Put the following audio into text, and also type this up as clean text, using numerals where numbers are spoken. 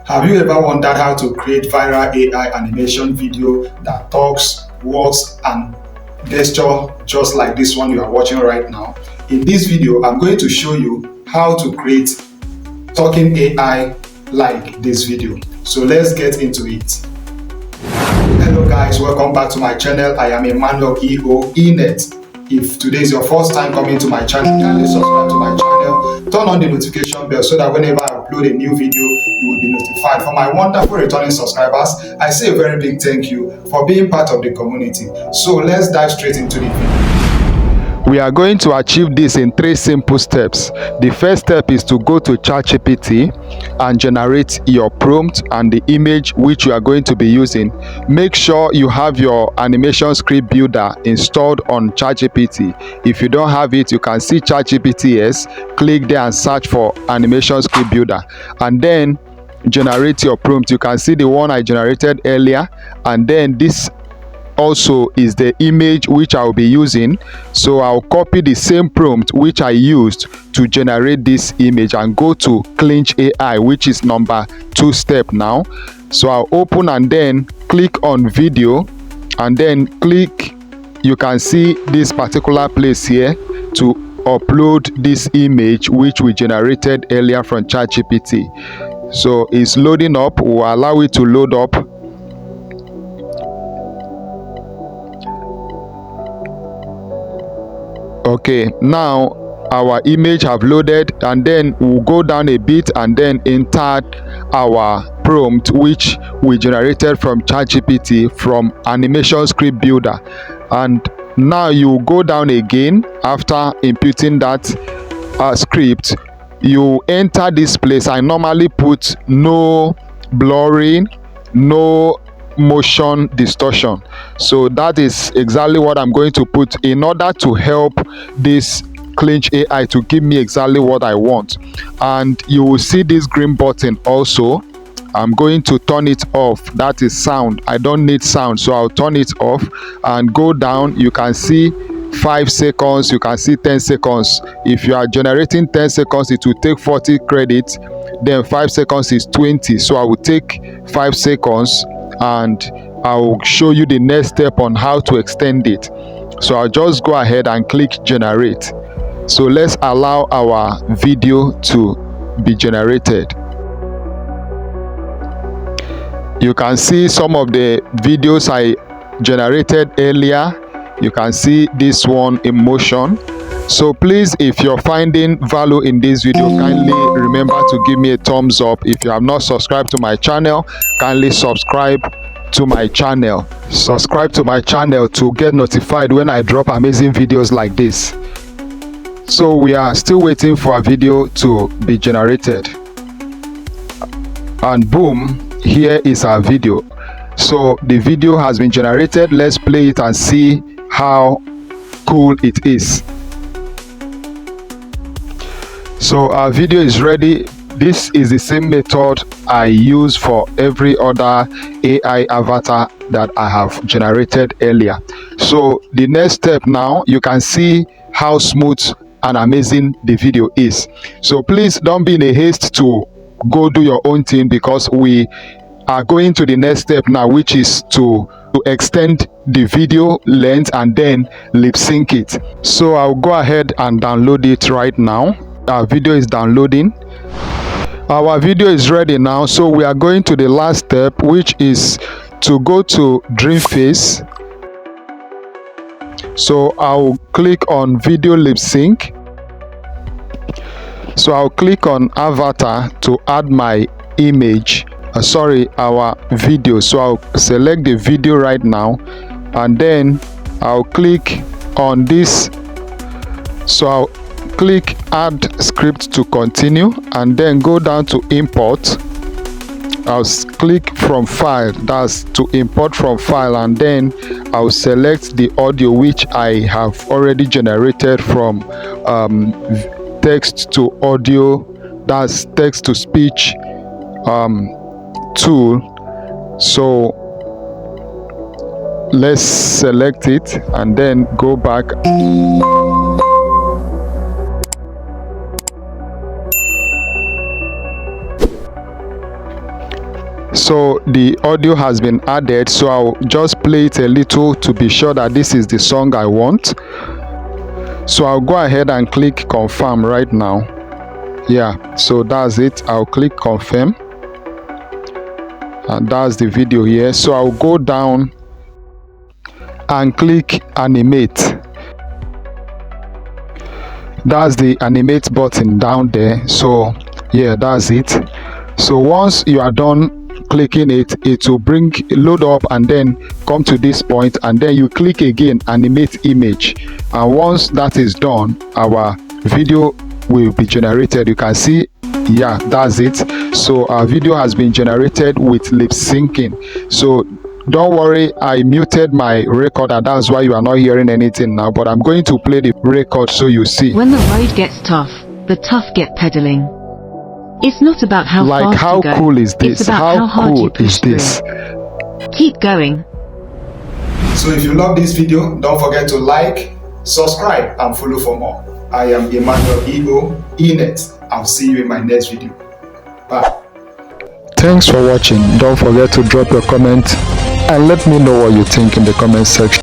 Have you ever wondered how to create viral AI animation video that talks, walks, and gesture just like this one you are watching right now? In this video, I'm going to show you how to create talking AI like this video. So let's get into it. Hello guys, welcome back to my channel. I am Emmanuel Enet. If today is your first time coming to my channel, kindly subscribe to my channel, turn on the notification bell so that whenever I upload a new video, you will be notified. For my wonderful returning subscribers, I say a very big thank you for being part of the community. So let's dive straight into the video. We are going to achieve this in 3 simple steps. The first step is to go to ChatGPT and generate your prompt and the image which you are going to be using. Make sure you have your animation script builder installed on ChatGPT. If you don't have it, you can see ChatGPT. Click there and search for animation script builder, and then generate your prompt. You can see the one I generated earlier, and then this also is the image which I'll be using. So I'll copy the same prompt which I used to generate this image and go to Kling AI, which is number 2 step now. So I'll open and then click on video, and then click, you can see this particular place here to upload this image which we generated earlier from ChatGPT. So it's loading up. We'll allow it to load up. Okay, now our image have loaded, and then we'll go down a bit and then enter our prompt which we generated from ChatGPT from animation script builder. And now you go down again after inputting that script. You enter this place. I normally put no blurring, no motion distortion. So that is exactly what I'm going to put in order to help this Kling AI to give me exactly what I want. And you will see this green button also. I'm going to turn it off. That is sound. I don't need sound, so I'll turn it off and go down. You can see 5 seconds, you can see 10 seconds. If you are generating 10 seconds, it will take 40 credits. Then 5 seconds is 20. So I will take 5 seconds and I will show you the next step on how to extend it. So I'll just go ahead and click generate. So let's allow our video to be generated. You can see some of the videos I generated earlier. You can see this one in motion. So please, if you're finding value in this video, kindly remember to give me a thumbs up. If you have not subscribed to my channel, kindly subscribe to my channel. Subscribe to my channel to get notified when I drop amazing videos like this. So we are still waiting for a video to be generated. And boom, here is our video. So the video has been generated. Let's play it and see how cool it is. So our video is ready. This is the same method I use for every other AI avatar that I have generated earlier. So the next step now, you can see how smooth and amazing the video is. So please don't be in a haste to go do your own thing, because we are going to the next step now, which is to extend the video length and then lip sync it. So I'll go ahead and download it right now. Our video is downloading. Our video is ready now. So we are going to the last step, which is to go to DreamFace. So I'll click on video lip sync. So I'll click on avatar to add my image. Our video. So I'll select the video right now, and then I'll click on this. So I'll click add script to continue, and then go down to import. I'll click from file, that's to import from file, and then I'll select the audio which I have already generated from text to audio, that's text to speech tool. So let's select it and then go back. So the audio has been added, so I'll just play it a little to be sure that this is the song I want. So I'll go ahead and click confirm right now. Yeah, so that's it. I'll click confirm, and that's the video here. So I'll go down and click animate. That's the animate button down there. So yeah, that's it. So once you are done clicking it, it will load up and then come to this point, and then you click again animate image, and once that is done, our video will be generated. You can see, yeah, that's it. So our video has been generated with lip syncing. So don't worry, I muted my recorder, that's why you are not hearing anything now, but I'm going to play the record so you see. When the road gets tough, the tough get pedaling. It's not about how Like, fast how you go. cool is this? It's about how hard you push through. Keep going. So if you love this video, don't forget to like, subscribe, and follow for more. I am Emmanuel EO, Enet. I'll see you in my next video. Bye. Thanks for watching. Don't forget to drop your comment and let me know what you think in the comment section.